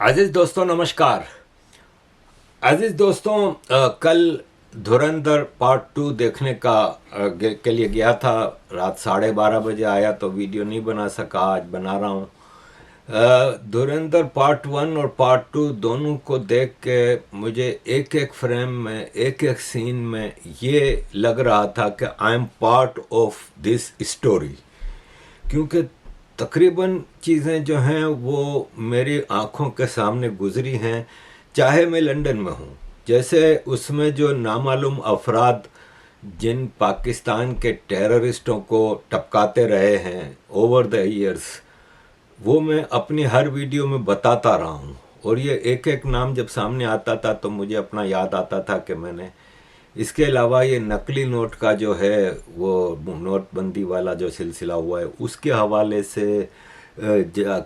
अजीज दोस्तों नमस्कार। अजीज दोस्तों, कल धुरंधर पार्ट 2 देखने के लिए गया था। रात 12:30 बजे आया तो वीडियो नहीं बना सका, आज बना रहा हूँ। धुरंधर पार्ट 1 और पार्ट 2 दोनों को देख के मुझे एक एक फ्रेम में, एक एक सीन में ये लग रहा था कि I am part of this story, क्योंकि तकरीबन चीज़ें जो हैं वो मेरी आंखों के सामने गुजरी हैं, चाहे मैं लंदन में हूँ। जैसे उसमें जो नामालूम अफराद जिन पाकिस्तान के टेररिस्टों को टपकाते रहे हैं ओवर द ईयर्स, वो मैं अपनी हर वीडियो में बताता रहा हूँ। और ये एक एक नाम जब सामने आता था तो मुझे अपना याद आता था कि मैंने इसके अलावा ये नकली नोट का जो है वो नोटबंदी वाला जो सिलसिला हुआ है उसके हवाले से,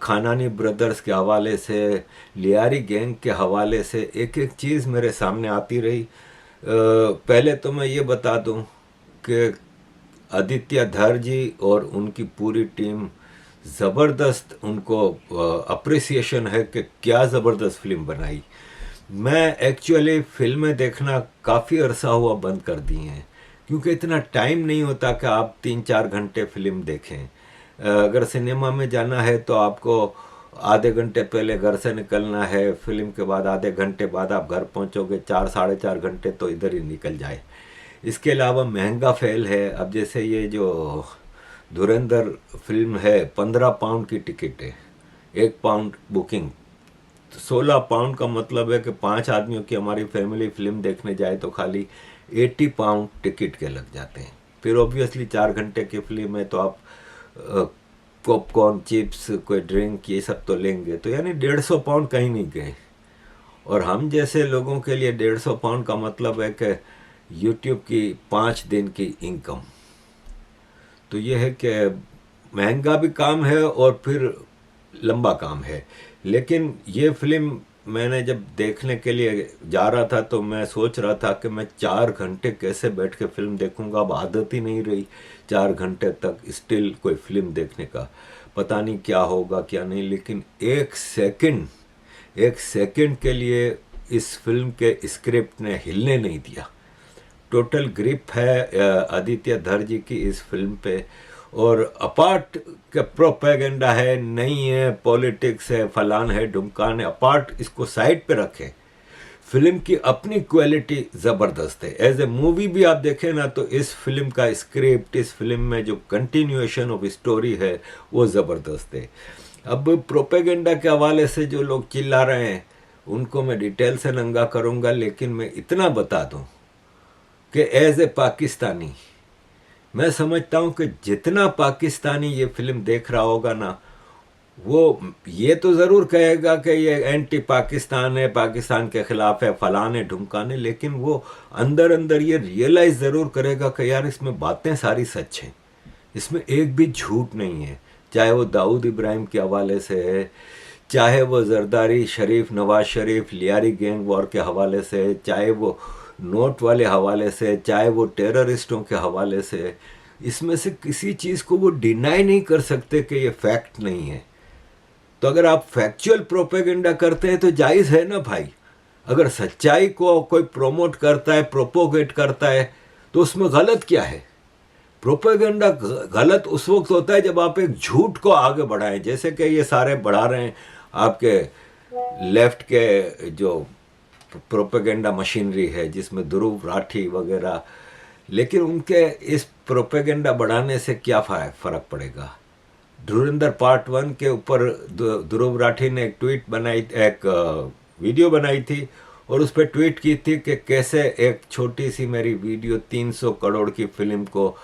खानानी ब्रदर्स के हवाले से, लियारी गैंग के हवाले से एक एक चीज़ मेरे सामने आती रही। पहले तो मैं ये बता दूं कि आदित्य धर जी और उनकी पूरी टीम ज़बरदस्त, उनको अप्रिसिएशन है कि क्या ज़बरदस्त फिल्म बनाई। मैं एक्चुअली फिल्में देखना काफ़ी अरसा हुआ बंद कर दी हैं, क्योंकि इतना टाइम नहीं होता कि आप 3-4 घंटे फिल्म देखें। अगर सिनेमा में जाना है तो आपको आधे घंटे पहले घर से निकलना है, फिल्म के बाद आधे घंटे बाद आप घर पहुंचोगे, 4-4.5 घंटे तो इधर ही निकल जाए। इसके अलावा महंगा फेल है। अब जैसे ये जो धुरंधर फिल्म है, 15 पाउंड की टिकट है, 1 पाउंड बुकिंग, 16 पाउंड का मतलब है कि 5 आदमियों की हमारी फैमिली फिल्म देखने जाए तो खाली 80 पाउंड टिकट के लग जाते हैं। फिर ऑब्वियसली 4 घंटे की फिल्म है तो आप पॉपकॉर्न, चिप्स, कोई ड्रिंक, ये सब तो लेंगे, तो यानी 150 पाउंड कहीं नहीं गए। और हम जैसे लोगों के लिए 150 पाउंड का मतलब है कि यूट्यूब की 5 दिन की इनकम। तो ये है कि महंगा भी काम है और फिर लंबा काम है। लेकिन ये फिल्म मैंने जब देखने के लिए जा रहा था तो मैं सोच रहा था कि मैं 4 घंटे कैसे बैठ के फिल्म देखूंगा। अब आदत ही नहीं रही 4 घंटे तक स्टिल कोई फिल्म देखने का, पता नहीं क्या होगा क्या नहीं। लेकिन एक सेकंड के लिए इस फिल्म के स्क्रिप्ट ने हिलने नहीं दिया। टोटल ग्रिप है आदित्य धर जी की इस फिल्म पे। और अपार्ट के प्रोपेगेंडा है, नहीं है, पॉलिटिक्स है, फलान है, ढुमकान है, अपार्ट इसको साइड पे रखें, फिल्म की अपनी क्वालिटी ज़बरदस्त है। एज ए मूवी भी आप देखें ना तो इस फिल्म का स्क्रिप्ट, इस फिल्म में जो कंटिन्यूएशन ऑफ स्टोरी है वो ज़बरदस्त है। अब प्रोपेगेंडा के हवाले से जो लोग चिल्ला रहे हैं उनको मैं डिटेल से नंगा करूँगा, लेकिन मैं इतना बता दूँ कि एज ए पाकिस्तानी मैं समझता हूँ कि जितना पाकिस्तानी ये फिल्म देख रहा होगा ना, वो ये तो ज़रूर कहेगा कि ये एंटी पाकिस्तान है, पाकिस्तान के ख़िलाफ़ है, फलान है, ढुमकान है, लेकिन वो अंदर अंदर ये रियलाइज़ ज़रूर करेगा कि यार इसमें बातें सारी सच हैं, इसमें एक भी झूठ नहीं है। चाहे वो दाऊद इब्राहिम के हवाले से है, चाहे वो जरदारी शरीफ, नवाज शरीफ, लियारी गैंग वॉर के हवाले से है, चाहे वो नोट वाले हवाले से, चाहे वो टेररिस्टों के हवाले से, इसमें से किसी चीज़ को वो डिनाई नहीं कर सकते कि ये फैक्ट नहीं है। तो अगर आप फैक्चुअल प्रोपेगेंडा करते हैं तो जायज़ है ना भाई। अगर सच्चाई को कोई प्रोमोट करता है, प्रोपोगेट करता है, तो उसमें गलत क्या है। प्रोपेगेंडा गलत उस वक्त होता है जब आप एक झूठ को आगे बढ़ाएं, जैसे कि ये सारे बढ़ा रहे हैं आपके लेफ्ट के जो प्रोपेगेंडा मशीनरी है जिसमें ध्रुव राठी वगैरह। लेकिन उनके इस प्रोपेगेंडा बढ़ाने से क्या फ़र्क पड़ेगा। धुरंधर पार्ट 1 के ऊपर ध्रुव राठी ने एक ट्वीट बनाई, एक वीडियो बनाई थी और उस पर ट्वीट की थी कि कैसे एक छोटी सी मेरी वीडियो 300 करोड़ की फिल्म को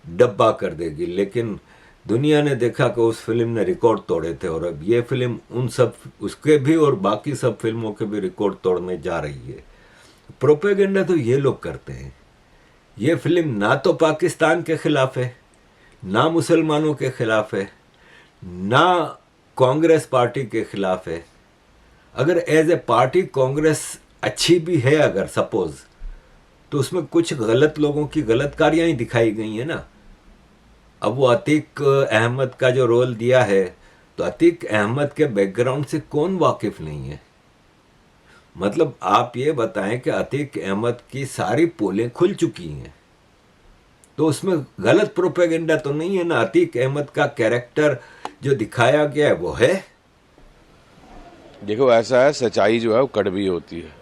डब्बा कर देगी। लेकिन दुनिया ने देखा कि उस फिल्म ने रिकॉर्ड तोड़े थे, और अब ये फिल्म उन सब, उसके भी और बाकी सब फिल्मों के भी रिकॉर्ड तोड़ने जा रही है। प्रोपेगेंडा तो ये लोग करते हैं। ये फिल्म ना तो पाकिस्तान के खिलाफ है, ना मुसलमानों के खिलाफ है, ना कांग्रेस पार्टी के खिलाफ है। अगर एज ए पार्टी कांग्रेस अच्छी भी है अगर सपोज, तो उसमें कुछ गलत लोगों की गलत कारियाँ ही दिखाई गई हैं ना। अब वो अतीक अहमद का जो रोल दिया है, तो अतीक अहमद के बैकग्राउंड से कौन वाकिफ़ नहीं है। मतलब आप ये बताएं कि अतीक अहमद की सारी पोलें खुल चुकी हैं, तो उसमें गलत प्रोपेगेंडा तो नहीं है ना? अतीक अहमद का कैरेक्टर जो दिखाया गया है वो है। देखो ऐसा है, सच्चाई जो है वो कड़वी होती है।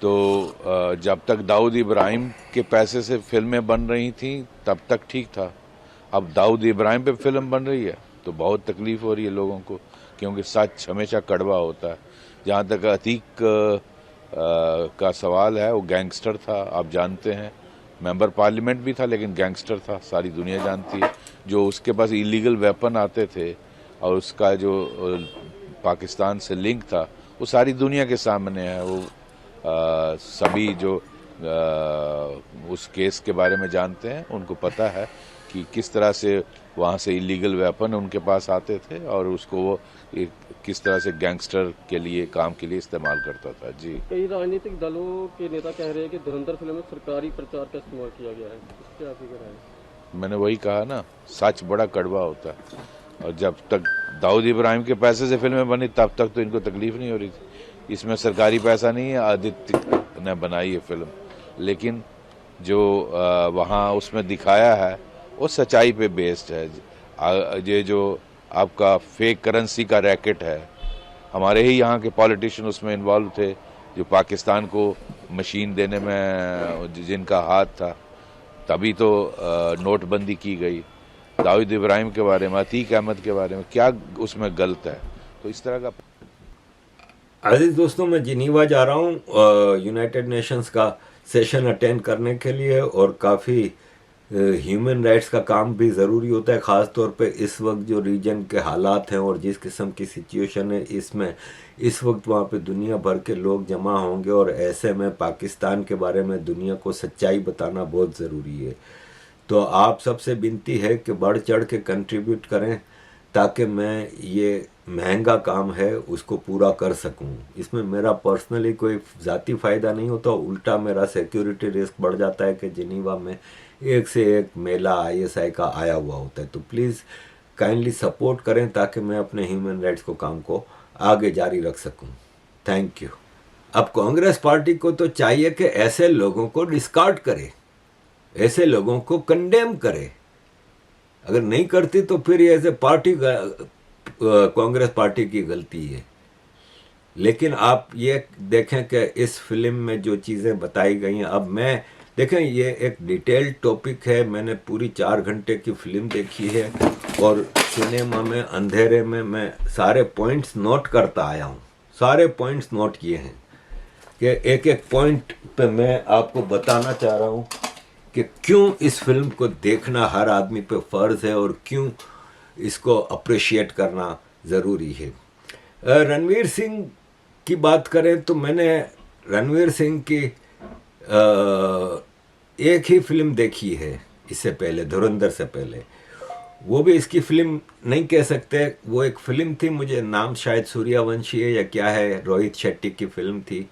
तो जब तक दाऊद इब्राहिम के पैसे से फिल्में बन रही थी तब तक ठीक था। अब दाऊद इब्राहिम पे फिल्म बन रही है तो बहुत तकलीफ हो रही है लोगों को, क्योंकि सच हमेशा कड़वा होता है। जहाँ तक अतीक का सवाल है, वो गैंगस्टर था, आप जानते हैं। मेंबर पार्लियामेंट भी था लेकिन गैंगस्टर था, सारी दुनिया जानती है। जो उसके पास इलीगल वेपन आते थे और उसका जो पाकिस्तान से लिंक था वो सारी दुनिया के सामने है। वो सभी जो उस केस के बारे में जानते हैं उनको पता है कि किस तरह से वहाँ से इलीगल वेपन उनके पास आते थे और उसको वो किस तरह से गैंगस्टर के लिए काम के लिए इस्तेमाल करता था। जी, कई राजनीतिक दलों के नेता कह रहे हैं कि धुरंधर फिल्म में सरकारी प्रचार का इस्तेमाल किया गया है, इस पर आपकी क्या राय है? मैंने वही कहा ना, सच बड़ा कड़वा होता है। और जब तक दाऊद इब्राहिम के पैसे से फिल्में बनी तब तक तो इनको तकलीफ नहीं हो रही थी। इसमें सरकारी पैसा नहीं है, आदित्य ने बनाई है फिल्म, लेकिन जो वहाँ उसमें दिखाया है वो सच्चाई पे बेस्ड है। ये जो आपका फेक करेंसी का रैकेट है, हमारे ही यहाँ के पॉलिटिशियन उसमें इन्वॉल्व थे, जो पाकिस्तान को मशीन देने में जिनका हाथ था, तभी तो नोटबंदी की गई। दाऊद इब्राहिम के बारे में, अतीक अहमद के बारे में क्या उसमें गलत है? तो इस तरह का। अजीज दोस्तों, मैं जिनीवा जा रहा हूँ यूनाइटेड नेशंस का सेशन अटेंड करने के लिए, और काफ़ी ह्यूमन राइट्स का काम भी ज़रूरी होता है, ख़ास तौर पे इस वक्त जो रीजन के हालात हैं और जिस किस्म की सिचुएशन है, इसमें इस वक्त वहाँ पे दुनिया भर के लोग जमा होंगे, और ऐसे में पाकिस्तान के बारे में दुनिया को सच्चाई बताना बहुत ज़रूरी है। तो आप सबसे विनती है कि बढ़ चढ़ के कंट्रीब्यूट करें ताकि मैं ये महंगा काम है उसको पूरा कर सकूं। इसमें मेरा पर्सनली कोई ज़ाती फ़ायदा नहीं होता, उल्टा मेरा सिक्योरिटी रिस्क बढ़ जाता है कि जिनीवा में एक से एक मेला आईएसआई का आया हुआ होता है। तो प्लीज़ काइंडली सपोर्ट करें ताकि मैं अपने ह्यूमन राइट्स को काम को आगे जारी रख सकूं। Thank you. अब कांग्रेस पार्टी को तो चाहिए कि ऐसे लोगों को डिस्कार्ड करे, ऐसे लोगों को कंडेम करे। अगर नहीं करती तो फिर ये ऐसे पार्टी कांग्रेस पार्टी की गलती है। लेकिन आप ये देखें कि इस फिल्म में जो चीज़ें बताई गई हैं, अब मैं देखें ये एक डिटेल्ड टॉपिक है, मैंने पूरी 4 घंटे की फिल्म देखी है और सिनेमा में अंधेरे में मैं सारे पॉइंट्स नोट करता आया हूँ, सारे पॉइंट्स नोट किए हैं कि एक एक पॉइंट पे मैं आपको बताना चाह रहा हूँ कि क्यों इस फिल्म को देखना हर आदमी पे फ़र्ज़ है और क्यों इसको अप्रिशिएट करना ज़रूरी है। रणवीर सिंह की बात करें तो मैंने रणवीर सिंह की एक ही फिल्म देखी है इससे पहले, धुरंधर से पहले। वो भी इसकी फिल्म नहीं कह सकते, वो एक फिल्म थी, मुझे नाम शायद सूर्यवंशी है या क्या है, रोहित शेट्टी की फिल्म थी,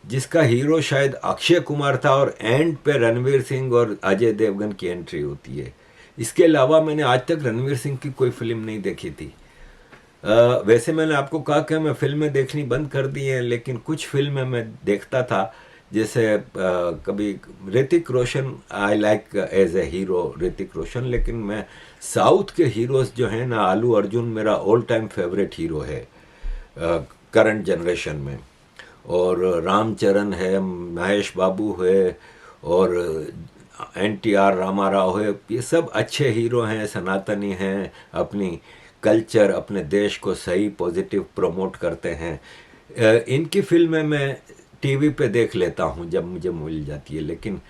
जिसका हीरो शायद अक्षय कुमार था और एंड पे रणवीर सिंह और अजय देवगन की एंट्री होती है। इसके अलावा मैंने आज तक रणवीर सिंह की कोई फिल्म नहीं देखी थी। वैसे मैंने आपको कहा कि मैं फिल्में देखनी बंद कर दी हैं, लेकिन कुछ फिल्में मैं देखता था, जैसे कभी Hrithik Roshan, I like as a hero Hrithik Roshan, लेकिन मैं साउथ के हीरोज़ जो हैं ना, अल्लू अर्जुन मेरा ऑल टाइम फेवरेट हीरो है करंट जनरेशन में, और रामचरण है, महेश बाबू है, और NTR रामाराव है, ये सब अच्छे हीरो हैं, सनातनी हैं, अपनी कल्चर, अपने देश को सही पॉजिटिव प्रमोट करते हैं। इनकी फिल्में मैं टीवी पे देख लेता हूँ जब मुझे मिल जाती है, लेकिन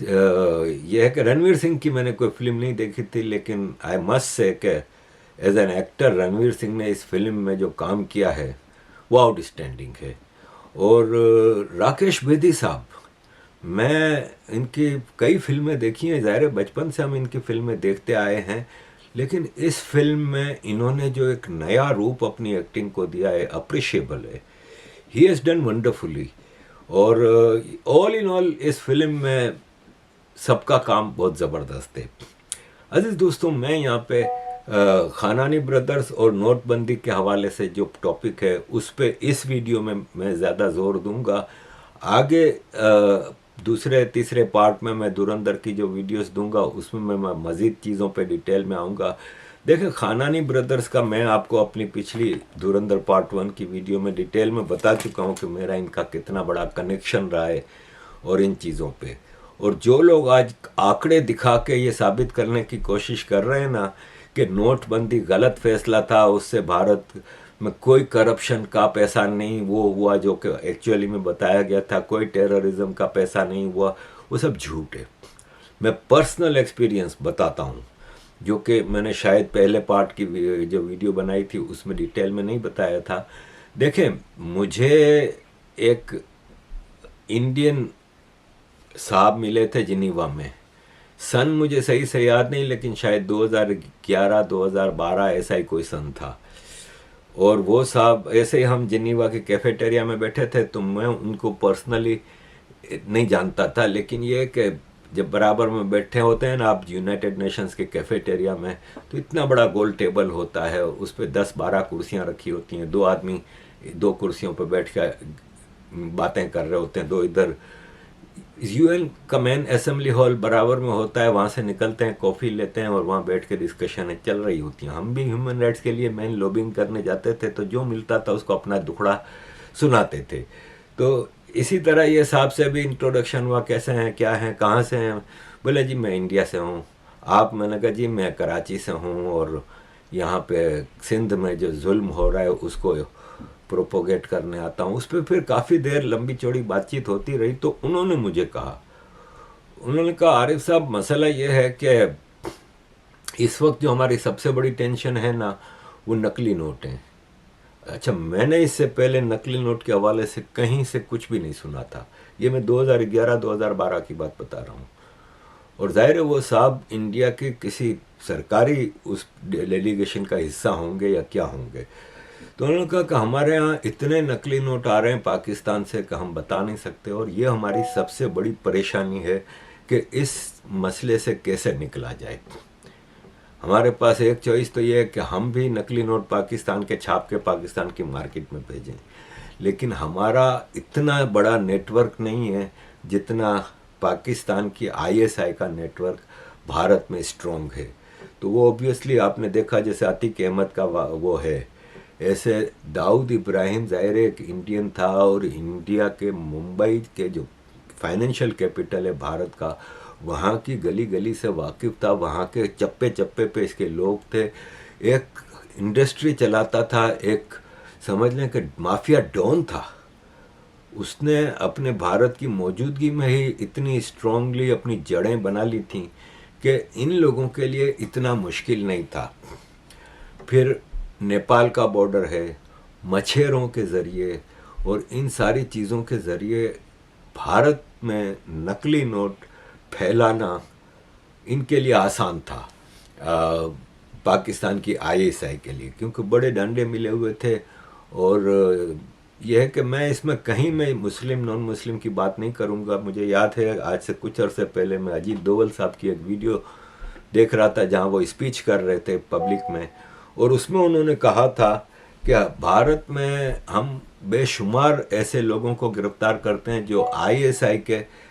यह है कि रणवीर सिंह की मैंने कोई फिल्म नहीं देखी थी, लेकिन आई मस्ट से कि as an actor Ranveer Singh ने इस फिल्म में जो काम किया है वो आउटस्टैंडिंग है। और राकेश बेदी साहब, मैं इनकी कई फिल्में देखी हैं, ज़ाहिर है बचपन से हम इनकी फिल्में देखते आए हैं, लेकिन इस फिल्म में इन्होंने जो एक नया रूप अपनी एक्टिंग को दिया है, अप्रिशिएबल है। He has done wonderfully. और ऑल इन ऑल इस फिल्म में सबका काम बहुत ज़बरदस्त है। अजीज़ दोस्तों, मैं यहाँ पे खानानी ब्रदर्स और नोटबंदी के हवाले से जो टॉपिक है उस पे इस वीडियो में मैं ज़्यादा जोर दूंगा। आगे दूसरे तीसरे पार्ट में मैं धुरंधर की जो वीडियोस दूंगा उसमें मैं मज़ीद चीज़ों पे डिटेल में आऊँगा। देखिए, खानानी ब्रदर्स का मैं आपको अपनी पिछली धुरंधर पार्ट 1 की वीडियो में डिटेल में बता चुका हूँ कि मेरा इनका कितना बड़ा कनेक्शन रहा है और इन चीज़ों पे। और जो लोग आज आंकड़े दिखा के ये साबित करने की कोशिश कर रहे हैं ना कि नोटबंदी गलत फैसला था, उससे भारत में कोई करप्शन का पैसा नहीं वो हुआ जो कि एक्चुअली में बताया गया था, कोई टेररिज्म का पैसा नहीं हुआ, वो सब झूठ है। मैं पर्सनल एक्सपीरियंस बताता हूँ जो कि मैंने शायद पहले पार्ट की जो वीडियो बनाई थी उसमें डिटेल में नहीं बताया था। देखें, मुझे एक इंडियन साहब मिले थे जिनीवा में, सन मुझे सही से याद नहीं लेकिन शायद 2011-2012 ऐसा ही कोई सन था। और वो साहब ऐसे ही हम जिनीवा के कैफेटेरिया में बैठे थे, तो मैं उनको पर्सनली नहीं जानता था, लेकिन ये कि जब बराबर में बैठे होते हैं ना आप यूनाइटेड नेशंस के कैफेटेरिया में, तो इतना बड़ा गोल टेबल होता है, उस पर 10-12 कुर्सियाँ रखी होती हैं, 2 आदमी 2 कुर्सियों पर बैठ कर बातें कर रहे होते हैं, 2 इधर। यूएन का मेन असेंबली हॉल बराबर में होता है, वहाँ से निकलते हैं, कॉफ़ी लेते हैं और वहाँ बैठ के डिस्कशन चल रही होती हैं। हम भी ह्यूमन राइट्स के लिए मेन लॉबिंग करने जाते थे, तो जो मिलता था उसको अपना दुखड़ा सुनाते थे। तो इसी तरह ये साहब से भी इंट्रोडक्शन हुआ, कैसे हैं, क्या हैं, कहाँ से हैं। बोले जी मैं इंडिया से हूँ। आप? मैंने कहा जी मैं कराची से हूँ और यहाँ पे सिंध में जो जुल्म हो रहा है उसको प्रोपोगेट करने आता हूँ। उस पर फिर काफ़ी देर लंबी चौड़ी बातचीत होती रही। तो उन्होंने मुझे कहा, उन्होंने कहा आरिफ साहब मसला ये है कि इस वक्त जो हमारी सबसे बड़ी टेंशन है ना वो नकली नोट हैं। अच्छा, मैंने इससे पहले नकली नोट के हवाले से कहीं से कुछ भी नहीं सुना था। ये मैं 2011-2012 की बात बता रहा हूँ। और जाहिर है वो साहब इंडिया के किसी सरकारी उस डेलीगेशन का हिस्सा होंगे या क्या होंगे। तो उन्होंने कहा कि हमारे यहाँ इतने नकली नोट आ रहे हैं पाकिस्तान से कि हम बता नहीं सकते, और ये हमारी सबसे बड़ी परेशानी है कि इस मसले से कैसे निकला जाए। हमारे पास एक चॉइस तो ये है कि हम भी नकली नोट पाकिस्तान के छाप के पाकिस्तान की मार्केट में भेजें, लेकिन हमारा इतना बड़ा नेटवर्क नहीं है जितना पाकिस्तान की आईएसआई का नेटवर्क भारत में स्ट्रॉन्ग है। तो वो ऑब्वियसली आपने देखा जैसे आतिक अहमद का वो है, ऐसे दाऊद इब्राहिम ज़ाहिर एक इंडियन था और इंडिया के मुंबई के जो फाइनेंशियल कैपिटल है भारत का, वहाँ की गली गली से वाकिफ़ था, वहाँ के चप्पे चप्पे पे इसके लोग थे। एक इंडस्ट्री चलाता था, एक समझ लें कि माफिया डॉन था। उसने अपने भारत की मौजूदगी में ही इतनी स्ट्रांगली अपनी जड़ें बना ली थी कि इन लोगों के लिए इतना मुश्किल नहीं था। फिर नेपाल का बॉर्डर है, मछेरों के ज़रिए और इन सारी चीज़ों के ज़रिए भारत में नकली नोट फैलाना इनके लिए आसान था पाकिस्तान की आईएसआई के लिए, क्योंकि बड़े डंडे मिले हुए थे। और यह है कि मैं इसमें कहीं मैं मुस्लिम नॉन मुस्लिम की बात नहीं करूंगा। मुझे याद है आज से कुछ अरसे पहले मैं अजीत डोवल साहब की एक वीडियो देख रहा था जहां वो स्पीच कर रहे थे पब्लिक में, और उसमें उन्होंने कहा था कि भारत में हम बेशुमार ऐसे लोगों को गिरफ्तार करते हैं जो आईएसआई के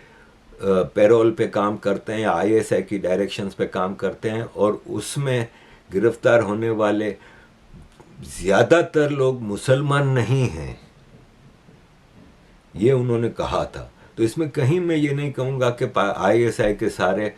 पैरोल पे काम करते हैं या आईएसआई की डायरेक्शंस पे काम करते हैं, और उसमें गिरफ्तार होने वाले ज़्यादातर लोग मुसलमान नहीं हैं, ये उन्होंने कहा था। तो इसमें कहीं मैं ये नहीं कहूँगा कि आईएसआई के सारे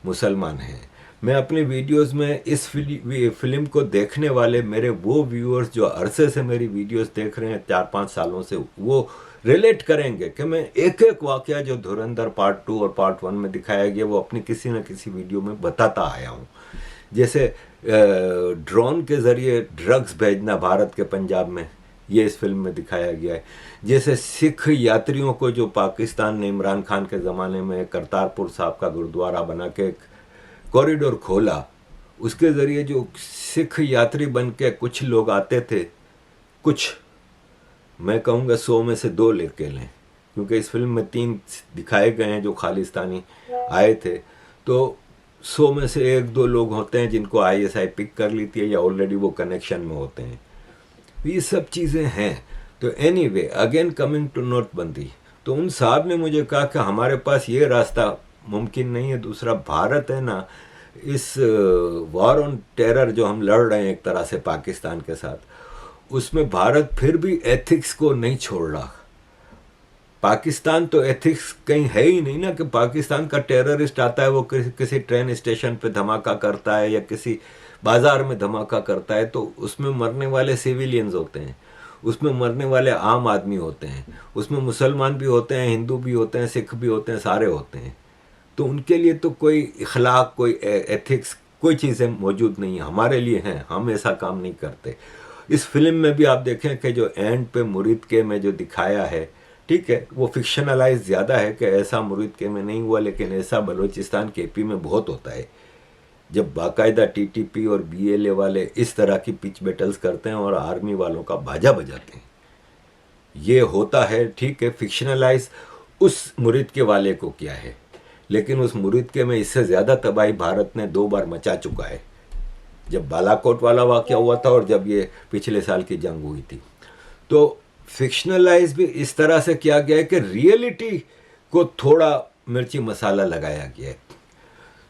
मुसलमान हैं। मैं अपनी वीडियोस में इस फिल्म को देखने वाले मेरे वो व्यूअर्स जो अरसे से मेरी वीडियोस देख रहे हैं 4-5 सालों से, वो रिलेट करेंगे कि मैं एक एक वाकया जो धुरंधर पार्ट 2 और पार्ट 1 में दिखाया गया वो अपनी किसी न किसी वीडियो में बताता आया हूँ। जैसे ड्रोन के ज़रिए ड्रग्स भेजना भारत के पंजाब में, ये इस फिल्म में दिखाया गया है। जैसे सिख यात्रियों को जो पाकिस्तान ने इमरान खान के ज़माने में करतारपुर साहब का गुरुद्वारा बना के एक कॉरिडोर खोला, उसके ज़रिए जो सिख यात्री बन के कुछ लोग आते थे, कुछ मैं कहूँगा 100 में से 2 लेके लें, क्योंकि इस फिल्म में 3 दिखाए गए हैं जो खालिस्तानी आए थे। तो 100 में से 1-2 लोग होते हैं जिनको आईएसआई पिक कर लेती है या ऑलरेडी वो कनेक्शन में होते हैं। ये सब चीज़ें हैं। तो एनीवे, अगेन कमिंग टू नोटबंदी, तो उन साहब ने मुझे कहा कि हमारे पास ये रास्ता मुमकिन नहीं है, दूसरा भारत है ना, इस वॉर ऑन टेरर जो हम लड़ रहे हैं एक तरह से पाकिस्तान के साथ, उसमें भारत फिर भी एथिक्स को नहीं छोड़ रहा। पाकिस्तान तो एथिक्स कहीं है ही नहीं ना, कि पाकिस्तान का टेररिस्ट आता है वो किसी ट्रेन स्टेशन पे धमाका करता है या किसी बाजार में धमाका करता है, तो उसमें मरने वाले सिविलियंस होते हैं, उसमें मरने वाले आम आदमी होते हैं, उसमें मुसलमान भी होते हैं, हिंदू भी होते हैं, सिख भी होते हैं, सारे होते हैं। तो उनके लिए तो कोई इखलाक, कोई एथिक्स, कोई चीज़ें मौजूद नहीं है। हमारे लिए हैं, हम ऐसा काम नहीं करते। इस फिल्म में भी आप देखें कि जो एंड पे मुरीद के में जो दिखाया है, ठीक है, वो फिक्शनलाइज ज़्यादा है कि ऐसा मुरीद के में नहीं हुआ, लेकिन ऐसा बलूचिस्तान केपी में बहुत होता है, जब बाकायदा टीटीपी और बीएलए वाले इस तरह की पिच बैटल्स करते हैं और आर्मी वालों का बाजा बजाते हैं। ये होता है, ठीक है, फिक्शनलाइज उस मुरीद के वाले को किया है, लेकिन उस मुरीद के में इससे ज़्यादा तबाही भारत ने 2 बार मचा चुका है, जब बालाकोट वाला वाक़या हुआ था और जब ये पिछले साल की जंग हुई थी। तो फिक्शनलाइज भी इस तरह से किया गया है कि रियलिटी को थोड़ा मिर्ची मसाला लगाया गया है।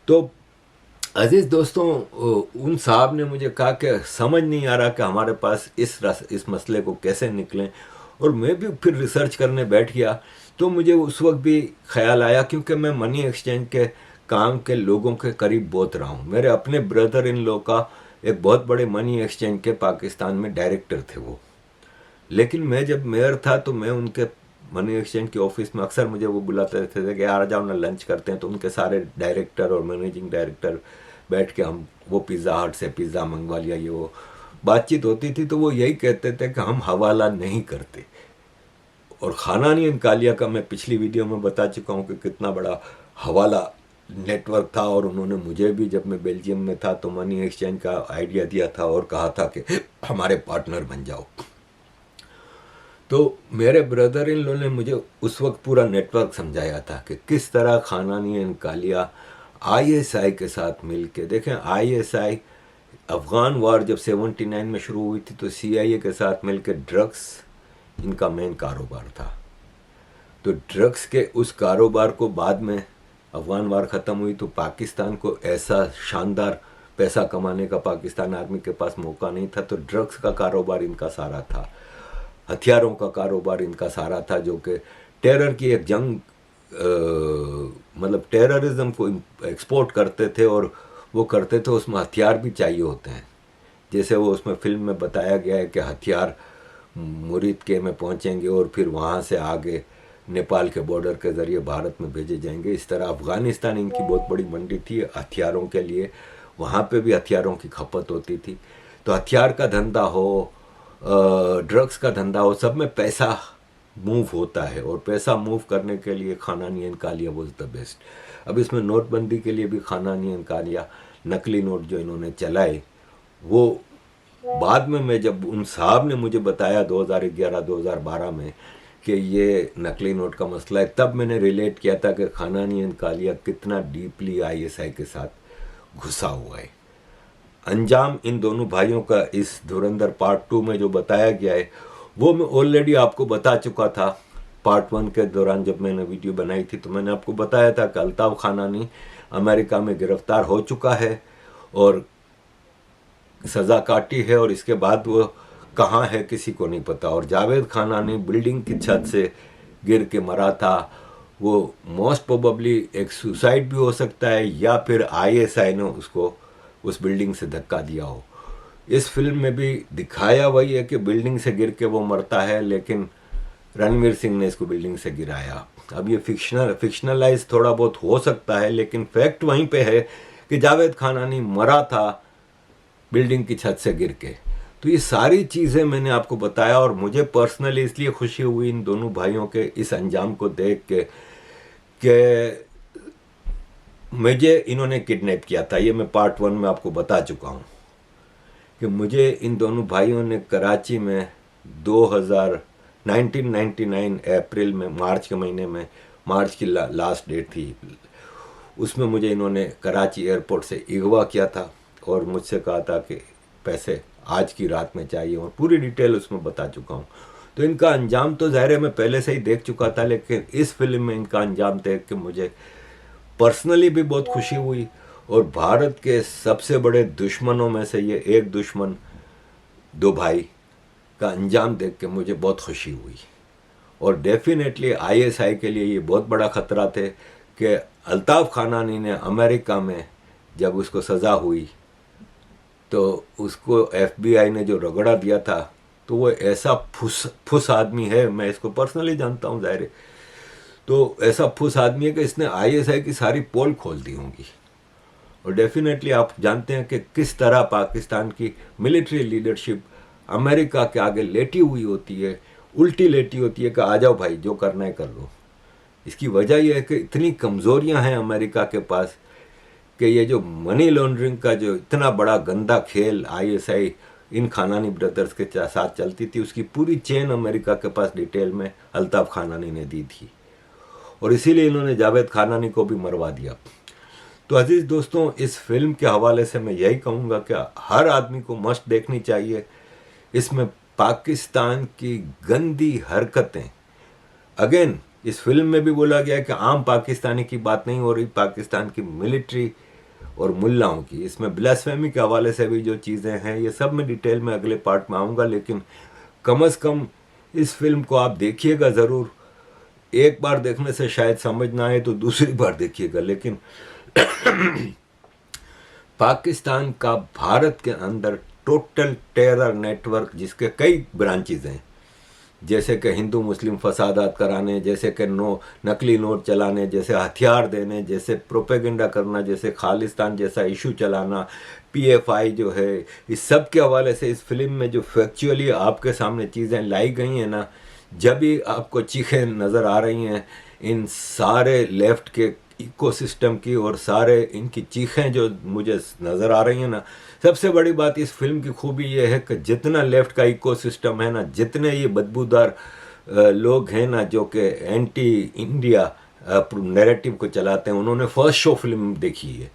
तो अजीज़ दोस्तों, उन साहब ने मुझे कहा कि समझ नहीं आ रहा कि हमारे पास इस मसले को कैसे निकलें, और मैं भी फिर रिसर्च करने बैठ गया। तो मुझे उस वक्त भी ख्याल आया, क्योंकि मैं मनी एक्सचेंज के काम के लोगों के करीब बहुत रहा हूँ। मेरे अपने ब्रदर इन लॉ का एक बहुत बड़े मनी एक्सचेंज के पाकिस्तान में डायरेक्टर थे वो, लेकिन मैं जब मेयर था तो मैं उनके मनी एक्सचेंज के ऑफिस में अक्सर मुझे वो बुलाते थे कि आ जाओ ना, लंच करते हैं। तो उनके सारे डायरेक्टर और मैनेजिंग डायरेक्टर बैठ के हम वो पिज़्ज़ा हट से पिज़्ज़ा मंगवा लिया, ये वो बातचीत होती थी। तो वो यही कहते थे कि हम हवाला नहीं करते। और खानानी अंकालिया का मैं पिछली वीडियो में बता चुका हूँ कि कितना बड़ा हवाला नेटवर्क था, और उन्होंने मुझे भी जब मैं बेल्जियम में था तो मनी एक्सचेंज का आइडिया दिया था और कहा था कि हमारे पार्टनर बन जाओ। तो मेरे ब्रदर इन लॉ ने मुझे उस वक्त पूरा नेटवर्क समझाया था कि किस तरह खानानी अंकालिया आईएसआई के साथ मिलके, देखें आईएसआई अफ़गान वार जब 79 में शुरू हुई थी तो सीआईए के साथ मिलकर ड्रग्स इनका मेन कारोबार था। तो ड्रग्स के उस कारोबार को बाद में अफ़गान वार ख़त्म हुई तो पाकिस्तान को ऐसा शानदार पैसा कमाने का पाकिस्तान आर्मी के पास मौका नहीं था, तो ड्रग्स का कारोबार इनका सारा था, हथियारों का कारोबार इनका सारा था, जो कि टेरर की एक जंग मतलब टेररिज्म को एक्सपोर्ट करते थे, और वो करते थे उसमें हथियार भी चाहिए होते हैं। जैसे वो उसमें फिल्म में बताया गया है कि हथियार मुरीद के में पहुंचेंगे और फिर वहाँ से आगे नेपाल के बॉर्डर के ज़रिए भारत में भेजे जाएंगे। इस तरह अफ़गानिस्तान इनकी बहुत बड़ी मंडी थी हथियारों के लिए, वहाँ पे भी हथियारों की खपत होती थी। तो हथियार का धंधा हो, ड्रग्स का धंधा हो, सब में पैसा मूव होता है, और पैसा मूव करने के लिए खानानी अंकालिया वॉज द बेस्ट। अब इसमें नोटबंदी के लिए भी खानानी अंकालिया नकली नोट जो इन्होंने चलाए, वो बाद में मैं जब उन साहब ने मुझे बताया 2011-2012 में कि ये नकली नोट का मसला है, तब मैंने रिलेट किया था कि खानानी अंकालिया कितना डीपली आईएसआई के साथ घुसा हुआ है। अंजाम इन दोनों भाइयों का इस धुरंधर पार्ट 2 में जो बताया गया है वो मैं ऑलरेडी आपको बता चुका था। पार्ट 1 के दौरान जब मैंने वीडियो बनाई थी तो मैंने आपको बताया था कि अल्ताफ खानानी अमेरिका में गिरफ्तार हो चुका है और सज़ा काटी है, और इसके बाद वो कहाँ है किसी को नहीं पता। और जावेद खानानी बिल्डिंग की छत से गिर के मरा था, वो मोस्ट प्रोबेबली एक सुसाइड भी हो सकता है या फिर आईएसआई ने उसको उस बिल्डिंग से धक्का दिया हो। इस फिल्म में भी दिखाया वही है कि बिल्डिंग से गिर के वो मरता है, लेकिन रणवीर सिंह ने इसको बिल्डिंग से गिराया। अब ये फिक्शनलाइज थोड़ा बहुत हो सकता है, लेकिन फैक्ट वहीं पे है कि जावेद खानानी मरा था बिल्डिंग की छत से गिर के। तो ये सारी चीज़ें मैंने आपको बताया, और मुझे पर्सनली इसलिए खुशी हुई इन दोनों भाइयों के इस अंजाम को देख के कि मुझे इन्होंने किडनैप किया था। ये मैं पार्ट 1 में आपको बता चुका हूँ कि मुझे इन दोनों भाइयों ने कराची में 1999 अप्रैल में, मार्च के महीने में, मार्च की लास्ट डेट थी, उसमें मुझे इन्होंने कराची एयरपोर्ट से अगवा किया था और मुझसे कहा था कि पैसे आज की रात में चाहिए, और पूरी डिटेल उसमें बता चुका हूँ। तो इनका अंजाम तो ज़ाहिर है मैं पहले से ही देख चुका था, लेकिन इस फिल्म में इनका अंजाम देख के मुझे पर्सनली भी बहुत खुशी हुई, और भारत के सबसे बड़े दुश्मनों में से ये एक दुश्मन दो भाई का अंजाम देख के मुझे बहुत खुशी हुई। और डेफिनेटली आईएसआई के लिए ये बहुत बड़ा ख़तरा थे कि अल्ताफ़ खानानी ने अमेरिका में जब उसको सज़ा हुई तो उसको एफबीआई ने जो रगड़ा दिया था, तो वो ऐसा फुस आदमी है, मैं इसको पर्सनली जानता हूँ ज़ाहिर है, तो ऐसा फुस आदमी है कि इसने आईएसआई की सारी पोल खोल दी होंगी। और डेफिनेटली आप जानते हैं कि किस तरह पाकिस्तान की मिलिट्री लीडरशिप अमेरिका के आगे लेटी हुई होती है, उल्टी लेटी होती है कि आ जाओ भाई, जो करना है कर लो। इसकी वजह यह है कि इतनी कमज़ोरियां हैं अमेरिका के पास कि ये जो मनी लॉन्ड्रिंग का जो इतना बड़ा गंदा खेल आईएसआई इन खानानी ब्रदर्स के साथ चलती थी, उसकी पूरी चेन अमेरिका के पास डिटेल में अल्ताफ़ खानानी ने दी थी, और इसीलिए इन्होंने जावेद खानानी को भी मरवा दिया। तो अजीज़ दोस्तों, इस फिल्म के हवाले से मैं यही कहूँगा कि हर आदमी को मस्ट देखनी चाहिए। इसमें पाकिस्तान की गंदी हरकतें, अगेन इस फिल्म में भी बोला गया है कि आम पाकिस्तानी की बात नहीं हो रही, पाकिस्तान की मिलिट्री और मुल्लाओं की। इसमें ब्लास्फेमी के हवाले से भी जो चीज़ें हैं ये सब मैं डिटेल में अगले पार्ट में आऊँगा, लेकिन कम अज़ कम इस फिल्म को आप देखिएगा ज़रूर। एक बार देखने से शायद समझ ना आए तो दूसरी बार देखिएगा, लेकिन पाकिस्तान का भारत के अंदर टोटल टेरर नेटवर्क, जिसके कई ब्रांचेज हैं, जैसे कि हिंदू मुस्लिम फसादात कराने, जैसे कि नकली नोट चलाने, जैसे हथियार देने, जैसे प्रोपेगेंडा करना, जैसे खालिस्तान जैसा इशू चलाना, पीएफआई जो है, इस सब के हवाले से इस फिल्म में जो फैक्चुअली आपके सामने चीज़ें लाई गई हैं ना, जब भी आपको चीखें नज़र आ रही हैं इन सारे लेफ्ट के इकोसिस्टम की, और सारे इनकी चीखें जो मुझे नज़र आ रही हैं ना, सबसे बड़ी बात इस फिल्म की खूबी ये है कि जितना लेफ्ट का इकोसिस्टम है ना, जितने ये बदबूदार लोग हैं ना जो कि एंटी इंडिया नैरेटिव को चलाते हैं, उन्होंने फर्स्ट शो फिल्म देखी है।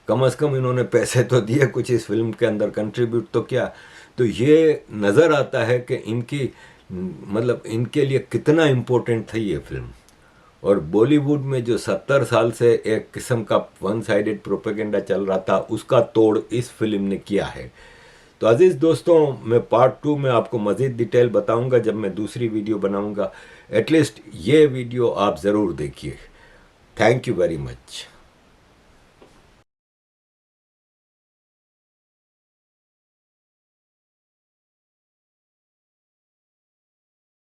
कम से कम इन्होंने पैसे तो दिए कुछ इस फिल्म के अंदर कंट्रीब्यूट तो किया, तो ये नज़र आता है कि इनकी मतलब इनके लिए कितना इम्पोर्टेंट थी ये फिल्म। और बॉलीवुड में जो 70 साल से एक किस्म का वन साइडेड प्रोपेगेंडा चल रहा था, उसका तोड़ इस फिल्म ने किया है। तो अजीज़ दोस्तों, मैं पार्ट 2 में आपको मज़ीद डिटेल बताऊंगा जब मैं दूसरी वीडियो बनाऊंगा। एटलीस्ट ये वीडियो आप ज़रूर देखिए। Thank you very much.